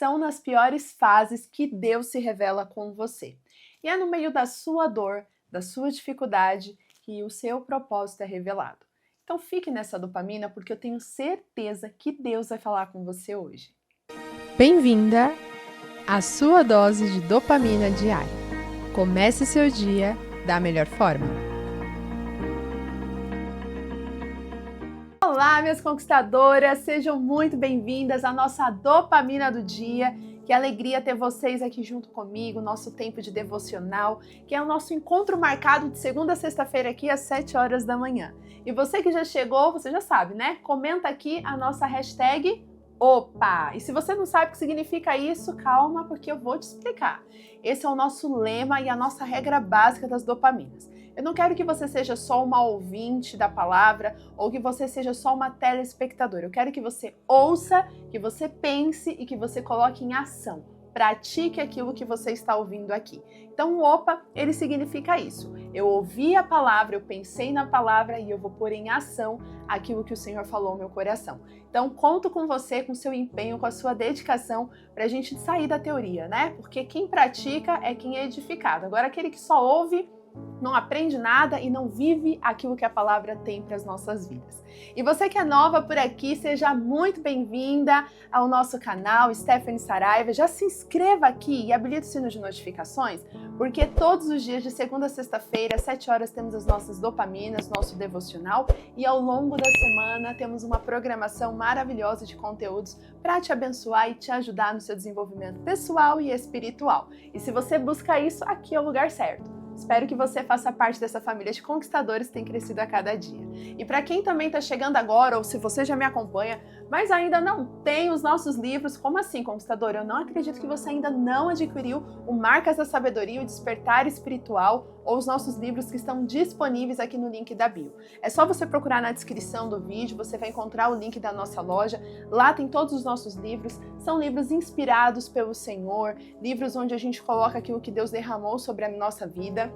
são nas piores fases que Deus se revela com você. E é no meio da sua dor, da sua dificuldade, que o seu propósito é revelado. Então fique nessa dopamina, porque eu tenho certeza que Deus vai falar com você hoje. Bem-vinda à sua dose de dopamina diária. Comece seu dia da melhor forma. Olá, minhas conquistadoras! Sejam muito bem-vindas à nossa dopamina do dia. Que alegria ter vocês aqui junto comigo, nosso tempo de devocional, que é o nosso encontro marcado de segunda a sexta-feira aqui às 7 horas da manhã. E você que já chegou, você já sabe, né? Comenta aqui a nossa hashtag Opa! E se você não sabe o que significa isso, calma, porque eu vou te explicar. Esse é o nosso lema e a nossa regra básica das dopaminas. Eu não quero que você seja só uma ouvinte da palavra ou que você seja só uma telespectadora. Eu quero que você ouça, que você pense e que você coloque em ação. Pratique aquilo que você está ouvindo aqui. Então, o OPA, ele significa isso. Eu ouvi a palavra, eu pensei na palavra e eu vou pôr em ação aquilo que o Senhor falou no meu coração. Então, conto com você, com o seu empenho, com a sua dedicação para a gente sair da teoria, né? Porque quem pratica é quem é edificado. Agora, aquele que só ouve, não aprende nada e não vive aquilo que a palavra tem para as nossas vidas. E você que é nova por aqui, seja muito bem-vinda ao nosso canal Stephanie Saraiva. Já se inscreva aqui e habilite o sino de notificações, porque todos os dias de segunda a sexta-feira, às 7 horas, temos as nossas dopaminas, nosso devocional, e ao longo da semana temos uma programação maravilhosa de conteúdos para te abençoar e te ajudar no seu desenvolvimento pessoal e espiritual. E se você busca isso, aqui é o lugar certo. Espero que você faça parte dessa família de conquistadores que tem crescido a cada dia. E para quem também está chegando agora, ou se você já me acompanha, mas ainda não tem os nossos livros, como assim, conquistador? Eu não acredito que você ainda não adquiriu o Marcas da Sabedoria, o Despertar Espiritual, ou os nossos livros que estão disponíveis aqui no link da bio. É só você procurar na descrição do vídeo, você vai encontrar o link da nossa loja. Lá tem todos os nossos livros, são livros inspirados pelo Senhor, livros onde a gente coloca aquilo que Deus derramou sobre a nossa vida.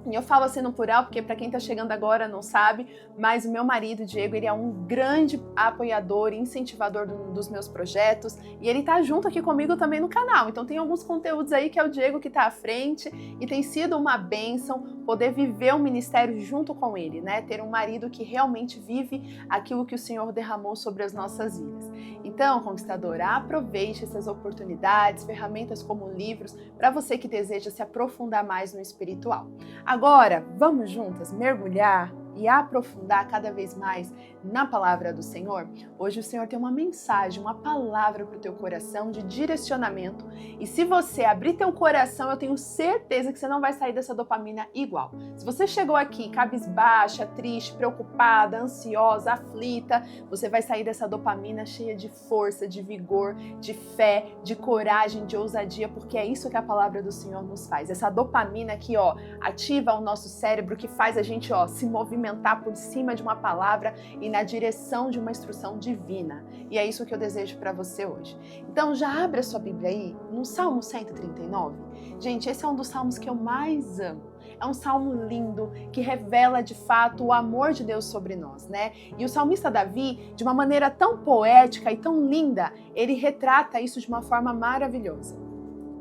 E eu falo assim no plural, porque para quem está chegando agora não sabe, mas o meu marido, Diego, ele é um grande apoiador e incentivador dos meus projetos, e ele tá junto aqui comigo também no canal. Então tem alguns conteúdos aí que é o Diego que tá à frente, e tem sido uma bênção poder viver o ministério junto com ele, né? Ter um marido que realmente vive aquilo que o Senhor derramou sobre as nossas vidas. Então, conquistadora, aproveite essas oportunidades, ferramentas como livros, para você que deseja se aprofundar mais no espiritual. Agora, vamos juntas mergulhar e aprofundar cada vez mais na palavra do Senhor? Hoje o Senhor tem uma mensagem, uma palavra para o teu coração de direcionamento. E se você abrir teu coração, eu tenho certeza que você não vai sair dessa dopamina igual. Se você chegou aqui cabisbaixa, triste, preocupada, ansiosa, aflita, você vai sair dessa dopamina cheia de força, de vigor, de fé, de coragem, de ousadia, porque é isso que a palavra do Senhor nos faz. Essa dopamina aqui, ó, ativa o nosso cérebro, que faz a gente, ó, se movimentar por cima de uma palavra e na direção de uma instrução divina. E é isso que eu desejo para você hoje. Então já abre a sua Bíblia aí, no Salmo 139. Gente, esse é um dos salmos que eu mais amo. É um salmo lindo que revela de fato o amor de Deus sobre nós, né? E o salmista Davi, de uma maneira tão poética e tão linda, ele retrata isso de uma forma maravilhosa.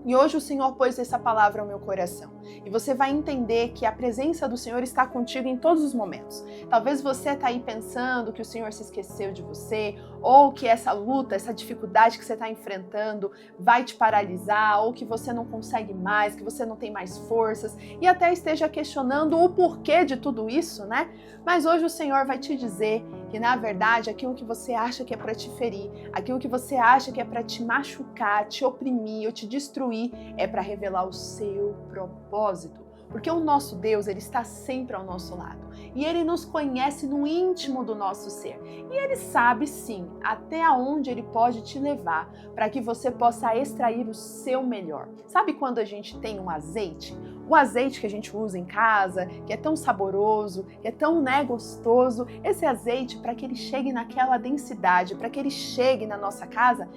E hoje o Senhor pôs essa palavra ao meu coração. E você vai entender que a presença do Senhor está contigo em todos os momentos. Talvez você está aí pensando que o Senhor se esqueceu de você, ou que essa luta, essa dificuldade que você está enfrentando vai te paralisar, ou que você não consegue mais, que você não tem mais forças, e até esteja questionando o porquê de tudo isso, né? Mas hoje o Senhor vai te dizer que, na verdade, aquilo que você acha que é para te ferir, aquilo que você acha que é para te machucar, te oprimir ou te destruir, é para revelar o seu propósito. Porque o nosso Deus, ele está sempre ao nosso lado. E ele nos conhece no íntimo do nosso ser. E ele sabe, sim, até onde ele pode te levar para que você possa extrair o seu melhor. Sabe quando a gente tem um azeite? O azeite que a gente usa em casa, que é tão saboroso, que é tão, gostoso. Esse azeite, para que ele chegue naquela densidade, para que ele chegue na nossa casa,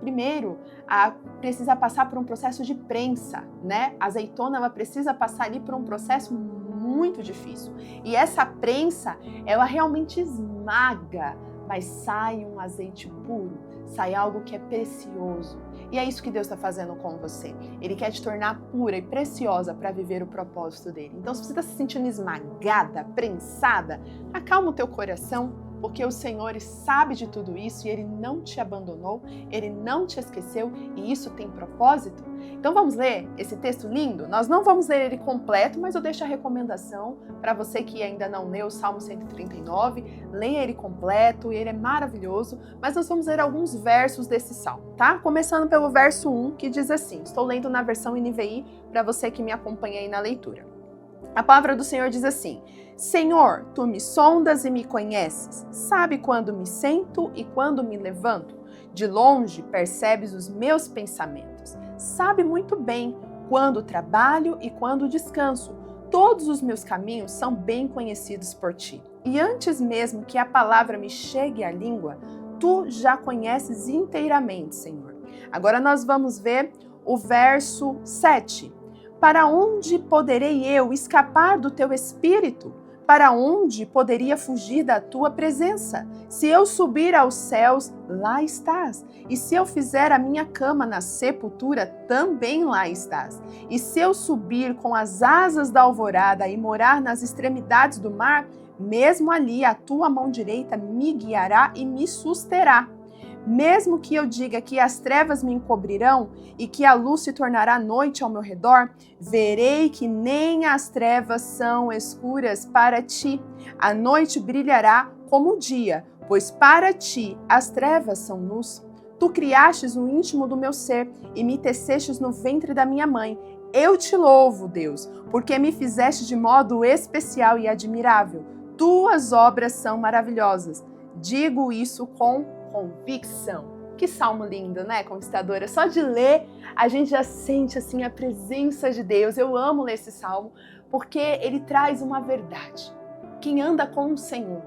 primeiro precisa passar por um processo de prensa, né? A azeitona, ela precisa passar ali por um processo muito difícil. E essa prensa, ela realmente esmaga, mas sai um azeite puro, sai algo que é precioso. E é isso que Deus está fazendo com você. Ele quer te tornar pura e preciosa para viver o propósito dele. Então, se você está se sentindo esmagada, prensada, acalma o teu coração, porque o Senhor sabe de tudo isso e Ele não te abandonou, Ele não te esqueceu e isso tem propósito. Então vamos ler esse texto lindo? Nós não vamos ler ele completo, mas eu deixo a recomendação para você que ainda não leu o Salmo 139, leia ele completo, ele é maravilhoso, mas nós vamos ler alguns versos desse salmo, tá? Começando pelo verso 1, que diz assim, estou lendo na versão NVI para você que me acompanha aí na leitura. A palavra do Senhor diz assim: Senhor, tu me sondas e me conheces, sabe quando me sento e quando me levanto. De longe percebes os meus pensamentos, sabe muito bem quando trabalho e quando descanso. Todos os meus caminhos são bem conhecidos por ti. E antes mesmo que a palavra me chegue à língua, tu já conheces inteiramente, Senhor. Agora nós vamos ver o verso 7. Para onde poderei eu escapar do teu espírito? Para onde poderia fugir da tua presença? Se eu subir aos céus, lá estás. E se eu fizer a minha cama na sepultura, também lá estás. E se eu subir com as asas da alvorada e morar nas extremidades do mar, mesmo ali a tua mão direita me guiará e me susterá. Mesmo que eu diga que as trevas me encobrirão e que a luz se tornará noite ao meu redor, verei que nem as trevas são escuras para ti. A noite brilhará como o dia, pois para ti as trevas são luz. Tu criastes o íntimo do meu ser e me tecestes no ventre da minha mãe. Eu te louvo, Deus, porque me fizeste de modo especial e admirável. Tuas obras são maravilhosas. Digo isso com convicção. Que salmo lindo, né, conquistadora? Só de ler, a gente já sente assim a presença de Deus. Eu amo ler esse salmo porque ele traz uma verdade. Quem anda com o Senhor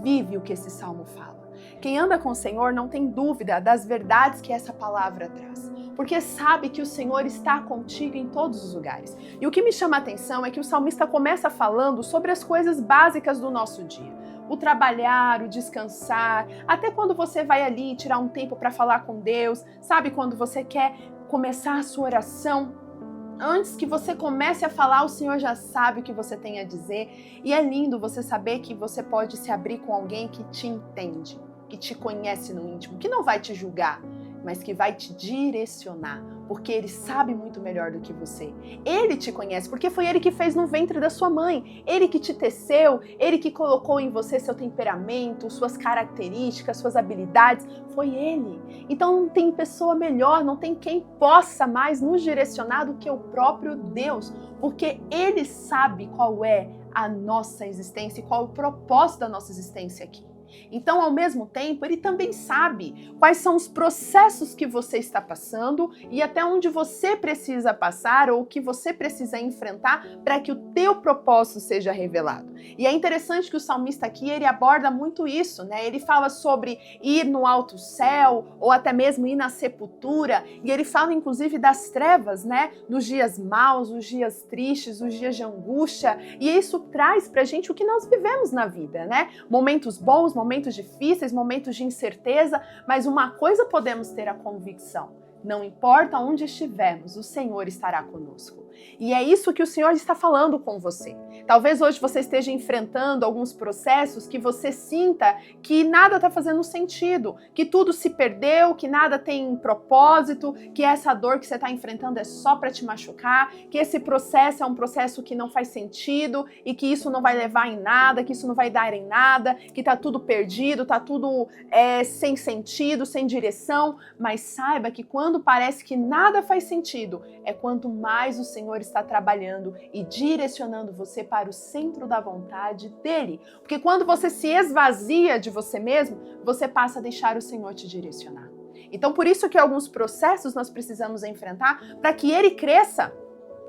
vive o que esse salmo fala. Quem anda com o Senhor não tem dúvida das verdades que essa palavra traz, porque sabe que o Senhor está contigo em todos os lugares. E o que me chama a atenção é que o salmista começa falando sobre as coisas básicas do nosso dia. O trabalhar, o descansar, até quando você vai ali tirar um tempo para falar com Deus, sabe, quando você quer começar a sua oração, antes que você comece a falar, o Senhor já sabe o que você tem a dizer, e é lindo você saber que você pode se abrir com alguém que te entende, que te conhece no íntimo, que não vai te julgar, mas que vai te direcionar, porque Ele sabe muito melhor do que você. Ele te conhece, porque foi Ele que fez no ventre da sua mãe, Ele que te teceu, Ele que colocou em você seu temperamento, suas características, suas habilidades, foi Ele. Então não tem pessoa melhor, não tem quem possa mais nos direcionar do que o próprio Deus, porque Ele sabe qual é a nossa existência e qual é o propósito da nossa existência aqui. Então, ao mesmo tempo, ele também sabe quais são os processos que você está passando e até onde você precisa passar ou o que você precisa enfrentar para que o teu propósito seja revelado. E é interessante que o salmista aqui, ele aborda muito isso, né? Ele fala sobre ir no alto céu ou até mesmo ir na sepultura, e ele fala inclusive das trevas, né? Nos dias maus, os dias tristes, os dias de angústia, e isso traz pra gente o que nós vivemos na vida, né? Momentos bons, momentos difíceis, momentos de incerteza, mas uma coisa podemos ter a convicção: não importa onde estivermos, o Senhor estará conosco. E é isso que o Senhor está falando com você. Talvez hoje você esteja enfrentando alguns processos que você sinta que nada está fazendo sentido, que tudo se perdeu, que nada tem propósito, que essa dor que você está enfrentando é só para te machucar, que esse processo é um processo que não faz sentido e que isso não vai levar em nada, que isso não vai dar em nada, que está tudo perdido, está tudo sem sentido, sem direção. Mas saiba que quando parece que nada faz sentido, é quanto mais o Senhor está trabalhando e direcionando você para o centro da vontade dele. Porque quando você se esvazia de você mesmo, você passa a deixar o Senhor te direcionar. Então, por isso que alguns processos nós precisamos enfrentar para que ele cresça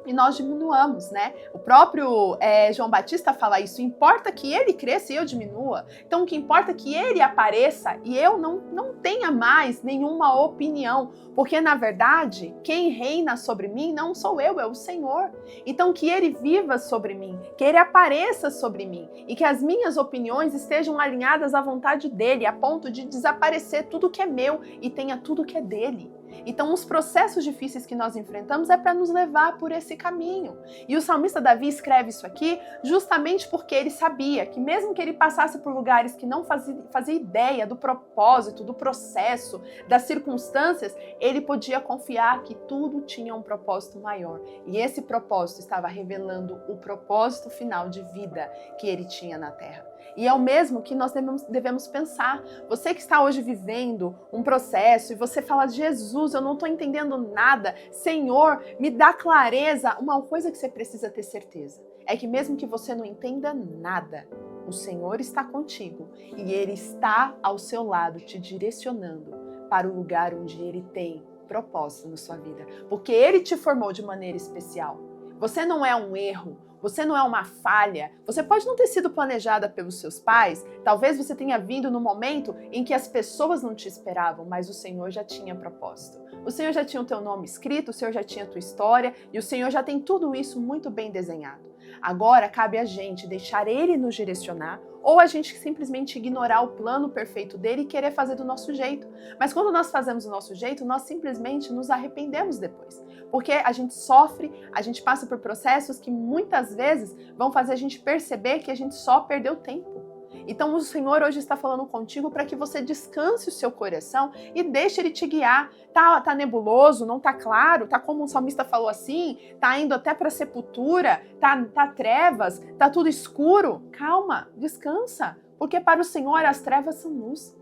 e nós diminuamos, né? O próprio João Batista fala isso, importa que ele cresça e eu diminua. Então o que importa é que ele apareça e eu não tenha mais nenhuma opinião, porque na verdade quem reina sobre mim não sou eu, é o Senhor. Então que ele viva sobre mim, que ele apareça sobre mim e que as minhas opiniões estejam alinhadas à vontade dele, a ponto de desaparecer tudo que é meu e tenha tudo que é dele. Então os processos difíceis que nós enfrentamos é para nos levar por esse caminho. E o salmista Davi escreve isso aqui justamente porque ele sabia que mesmo que ele passasse por lugares que não fazia ideia do propósito, do processo, das circunstâncias, ele podia confiar que tudo tinha um propósito maior. E esse propósito estava revelando o propósito final de vida que ele tinha na terra. E é o mesmo que nós devemos pensar. Você que está hoje vivendo um processo e você fala, Jesus, eu não estou entendendo nada, Senhor, me dá clareza. Uma coisa que você precisa ter certeza é que mesmo que você não entenda nada, o Senhor está contigo e Ele está ao seu lado te direcionando para o lugar onde Ele tem propósito na sua vida. Porque Ele te formou de maneira especial. Você não é um erro. Você não é uma falha, você pode não ter sido planejada pelos seus pais, talvez você tenha vindo no momento em que as pessoas não te esperavam, mas o Senhor já tinha propósito. O Senhor já tinha o teu nome escrito, o Senhor já tinha a tua história e o Senhor já tem tudo isso muito bem desenhado. Agora cabe a gente deixar Ele nos direcionar ou a gente simplesmente ignorar o plano perfeito dele e querer fazer do nosso jeito. Mas quando nós fazemos do nosso jeito, nós simplesmente nos arrependemos depois. Porque a gente sofre, a gente passa por processos que muitas vezes vão fazer a gente perceber que a gente só perdeu tempo. Então o Senhor hoje está falando contigo para que você descanse o seu coração e deixe Ele te guiar. Tá nebuloso, não tá claro, tá como um salmista falou assim, tá indo até para a sepultura, tá trevas, tá tudo escuro. Calma, descansa, porque para o Senhor as trevas são luz.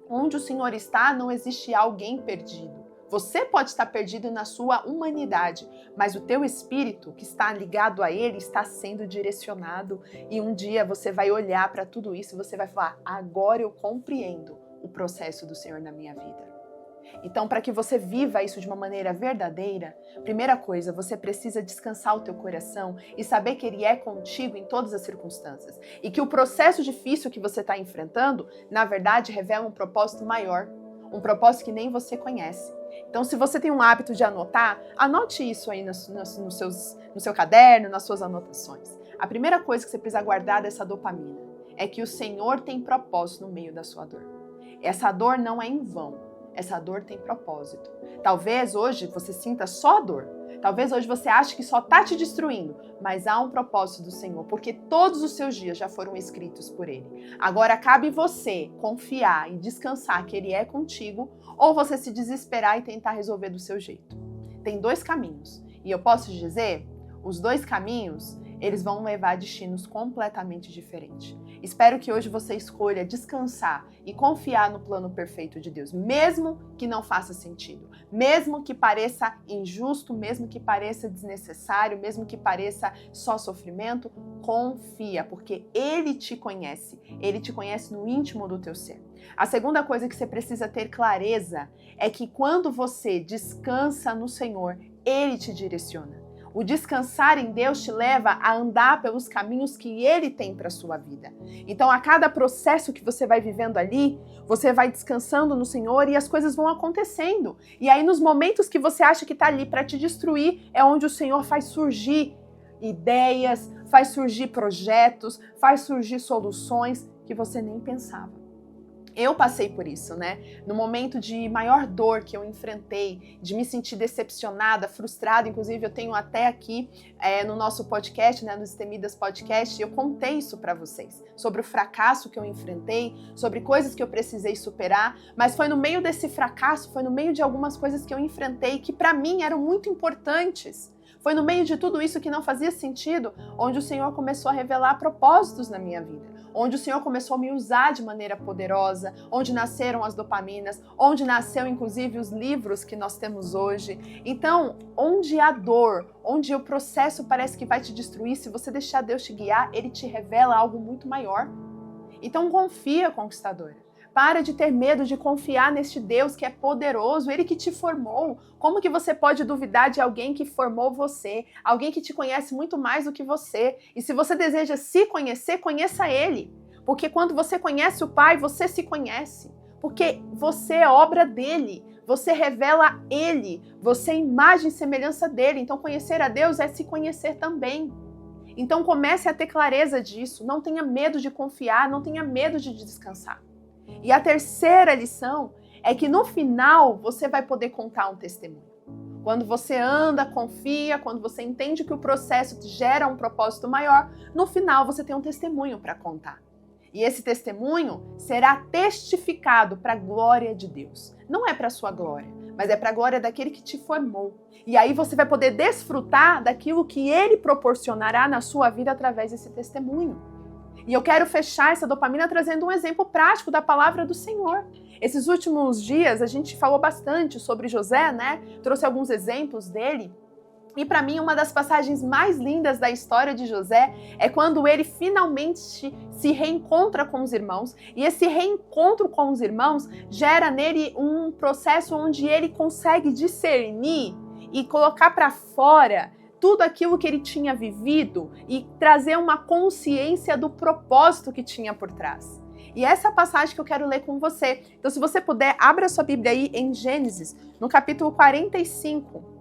Onde o Senhor está, não existe alguém perdido. Você pode estar perdido na sua humanidade, mas o teu espírito que está ligado a Ele está sendo direcionado e um dia você vai olhar para tudo isso e você vai falar, agora eu compreendo o processo do Senhor na minha vida. Então, para que você viva isso de uma maneira verdadeira, primeira coisa, você precisa descansar o teu coração e saber que Ele é contigo em todas as circunstâncias e que o processo difícil que você está enfrentando, na verdade, revela um propósito maior, um propósito que nem você conhece. Então, se você tem um hábito de anotar, anote isso aí no seu caderno, nas suas anotações. A primeira coisa que você precisa guardar dessa dopamina é que o Senhor tem propósito no meio da sua dor. Essa dor não é em vão. Essa dor tem propósito. Talvez hoje você sinta só a dor. Talvez hoje você ache que só está te destruindo, mas há um propósito do Senhor, porque todos os seus dias já foram escritos por Ele. Agora cabe você confiar e descansar que Ele é contigo, ou você se desesperar e tentar resolver do seu jeito. Tem dois caminhos, e eu posso te dizer, os dois caminhos, eles vão levar a destinos completamente diferentes. Espero que hoje você escolha descansar e confiar no plano perfeito de Deus, mesmo que não faça sentido, mesmo que pareça injusto, mesmo que pareça desnecessário, mesmo que pareça só sofrimento, confia, porque Ele te conhece no íntimo do teu ser. A segunda coisa que você precisa ter clareza é que quando você descansa no Senhor, Ele te direciona. O descansar em Deus te leva a andar pelos caminhos que Ele tem para a sua vida. Então, a cada processo que você vai vivendo ali, você vai descansando no Senhor e as coisas vão acontecendo. E aí, nos momentos que você acha que está ali para te destruir, é onde o Senhor faz surgir ideias, faz surgir projetos, faz surgir soluções que você nem pensava. Eu passei por isso, né? No momento de maior dor que eu enfrentei, de me sentir decepcionada, frustrada, inclusive eu tenho até aqui no nosso podcast, né, no Destemidas Podcast, eu contei isso para vocês, sobre o fracasso que eu enfrentei, sobre coisas que eu precisei superar, mas foi no meio desse fracasso, foi no meio de algumas coisas que eu enfrentei que para mim eram muito importantes. Foi no meio de tudo isso que não fazia sentido, onde o Senhor começou a revelar propósitos na minha vida, onde o Senhor começou a me usar de maneira poderosa, onde nasceram as dopaminas, onde nasceu inclusive os livros que nós temos hoje. Então, onde há dor, onde o processo parece que vai te destruir, se você deixar Deus te guiar, Ele te revela algo muito maior. Então confia, conquistadora. Para de ter medo de confiar neste Deus que é poderoso, Ele que te formou. Como que você pode duvidar de alguém que formou você? Alguém que te conhece muito mais do que você. E se você deseja se conhecer, conheça Ele. Porque quando você conhece o Pai, você se conhece. Porque você é obra dEle. Você revela Ele. Você é imagem e semelhança dEle. Então conhecer a Deus é se conhecer também. Então comece a ter clareza disso. Não tenha medo de confiar, não tenha medo de descansar. E a terceira lição é que no final você vai poder contar um testemunho. Quando você anda, confia, quando você entende que o processo gera um propósito maior, no final você tem um testemunho para contar. E esse testemunho será testificado para a glória de Deus. Não é para a sua glória, mas é para a glória daquele que te formou. E aí você vai poder desfrutar daquilo que Ele proporcionará na sua vida através desse testemunho. E eu quero fechar essa dopamina trazendo um exemplo prático da palavra do Senhor. Esses últimos dias a gente falou bastante sobre José, né? Trouxe alguns exemplos dele. E para mim, uma das passagens mais lindas da história de José é quando ele finalmente se reencontra com os irmãos. E esse reencontro com os irmãos gera nele um processo onde ele consegue discernir e colocar para fora tudo aquilo que ele tinha vivido e trazer uma consciência do propósito que tinha por trás. E essa é a passagem que eu quero ler com você. Então, se você puder, abra sua Bíblia aí em Gênesis, no capítulo 45.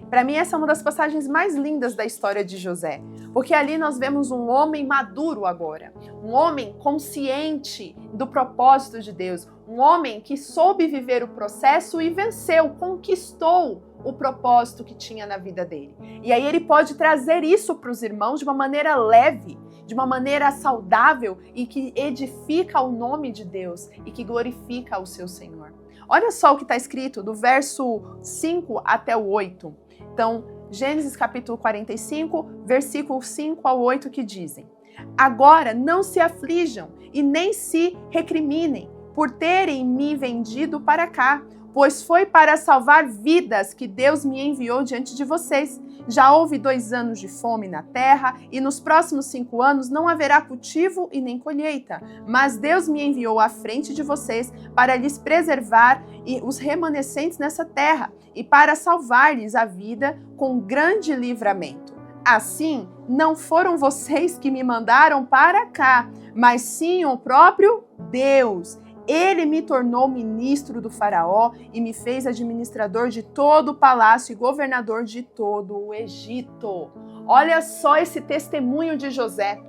Para mim, essa é uma das passagens mais lindas da história de José, porque ali nós vemos um homem maduro agora, um homem consciente do propósito de Deus, um homem que soube viver o processo e venceu, conquistou o propósito que tinha na vida dele. E aí ele pode trazer isso para os irmãos de uma maneira leve, de uma maneira saudável e que edifica o nome de Deus e que glorifica o seu Senhor. Olha só o que está escrito do verso 5 até o 8. Então, Gênesis capítulo 45, versículos 5 ao 8 que dizem: Agora não se aflijam e nem se recriminem por terem me vendido para cá, pois foi para salvar vidas que Deus me enviou diante de vocês. Já houve 2 anos de fome na terra, e nos próximos 5 anos não haverá cultivo e nem colheita. Mas Deus me enviou à frente de vocês para lhes preservar os remanescentes nessa terra, e para salvar-lhes a vida com grande livramento. Assim, não foram vocês que me mandaram para cá, mas sim o próprio Deus. Ele me tornou ministro do faraó e me fez administrador de todo o palácio e governador de todo o Egito. Olha só esse testemunho de José.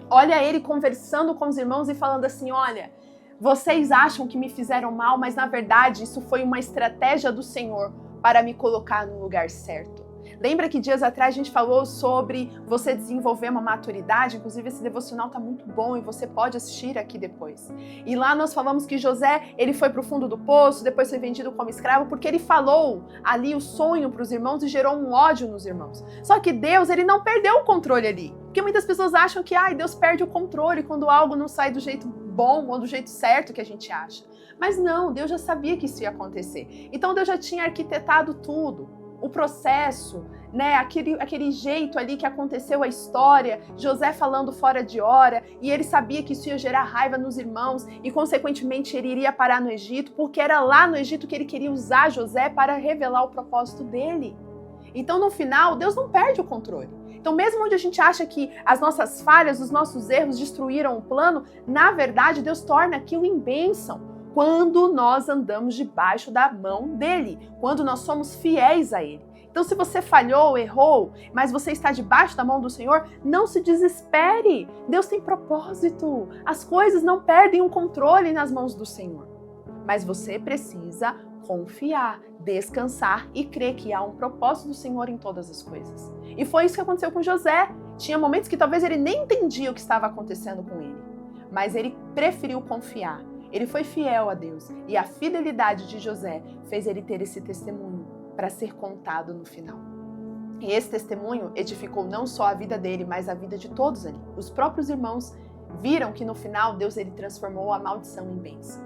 Olha ele conversando com os irmãos e falando assim: olha, vocês acham que me fizeram mal, mas na verdade isso foi uma estratégia do Senhor para me colocar no lugar certo. Lembra que dias atrás a gente falou sobre você desenvolver uma maturidade? Inclusive esse devocional está muito bom e você pode assistir aqui depois. E lá nós falamos que José, ele foi para o fundo do poço, depois foi vendido como escravo, porque ele falou ali o sonho para os irmãos e gerou um ódio nos irmãos. Só que Deus, ele não perdeu o controle ali. Porque muitas pessoas acham que Deus perde o controle quando algo não sai do jeito bom ou do jeito certo que a gente acha. Mas não, Deus já sabia que isso ia acontecer. Então Deus já tinha arquitetado tudo. O processo, né, aquele jeito ali que aconteceu a história, José falando fora de hora, e ele sabia que isso ia gerar raiva nos irmãos, e consequentemente ele iria parar no Egito, porque era lá no Egito que ele queria usar José para revelar o propósito dele. Então no final, Deus não perde o controle. Então mesmo onde a gente acha que as nossas falhas, os nossos erros destruíram o plano, na verdade Deus torna aquilo em bênção. Quando nós andamos debaixo da mão dele, quando nós somos fiéis a ele. Então, se você falhou, errou, mas você está debaixo da mão do Senhor, não se desespere. Deus tem propósito. As coisas não perdem o controle nas mãos do Senhor. Mas você precisa confiar, descansar e crer que há um propósito do Senhor em todas as coisas. E foi isso que aconteceu com José. Tinha momentos que talvez ele nem entendia o que estava acontecendo com ele, mas ele preferiu confiar. Ele foi fiel a Deus e a fidelidade de José fez ele ter esse testemunho para ser contado no final. E esse testemunho edificou não só a vida dele, mas a vida de todos ali. Os próprios irmãos viram que no final Deus ele transformou a maldição em bênção.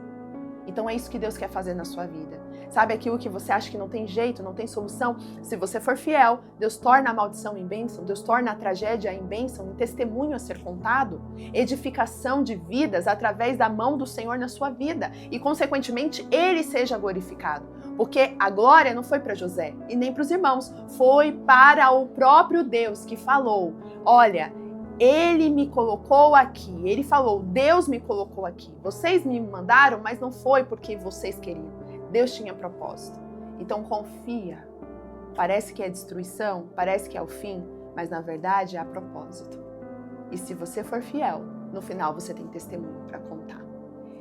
Então é isso que Deus quer fazer na sua vida. Sabe aquilo que você acha que não tem jeito, não tem solução? Se você for fiel, Deus torna a maldição em bênção, Deus torna a tragédia em bênção, em testemunho a ser contado, edificação de vidas através da mão do Senhor na sua vida e, consequentemente, Ele seja glorificado. Porque a glória não foi para José e nem para os irmãos, foi para o próprio Deus que falou, olha, Ele me colocou aqui, Ele falou, Deus me colocou aqui. Vocês me mandaram, mas não foi porque vocês queriam. Deus tinha propósito. Então confia. Parece que é destruição, parece que é o fim, mas na verdade é a propósito. E se você for fiel, no final você tem testemunho para contar.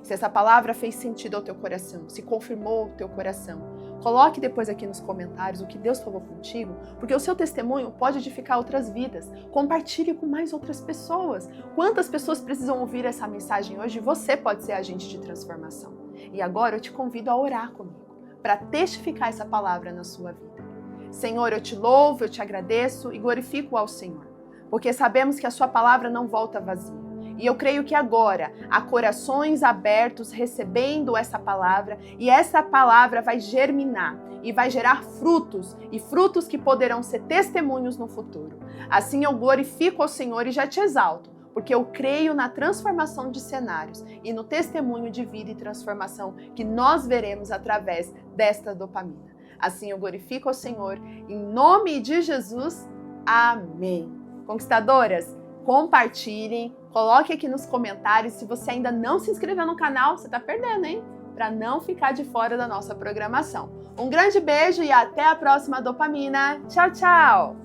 Se essa palavra fez sentido ao teu coração, se confirmou o teu coração, coloque depois aqui nos comentários o que Deus falou contigo, porque o seu testemunho pode edificar outras vidas. Compartilhe com mais outras pessoas. Quantas pessoas precisam ouvir essa mensagem hoje? Você pode ser agente de transformação. E agora eu te convido a orar comigo, para testificar essa palavra na sua vida. Senhor, eu te louvo, eu te agradeço e glorifico ao Senhor, porque sabemos que a sua palavra não volta vazia. E eu creio que agora há corações abertos recebendo essa palavra e essa palavra vai germinar e vai gerar frutos e frutos que poderão ser testemunhos no futuro. Assim eu glorifico ao Senhor e já te exalto, porque eu creio na transformação de cenários e no testemunho de vida e transformação que nós veremos através desta dopamina. Assim eu glorifico ao Senhor, em nome de Jesus, amém. Conquistadoras, compartilhem, coloque aqui nos comentários. Se você ainda não se inscreveu no canal, você está perdendo, hein? Para não ficar de fora da nossa programação. Um grande beijo e até a próxima dopamina. Tchau, tchau!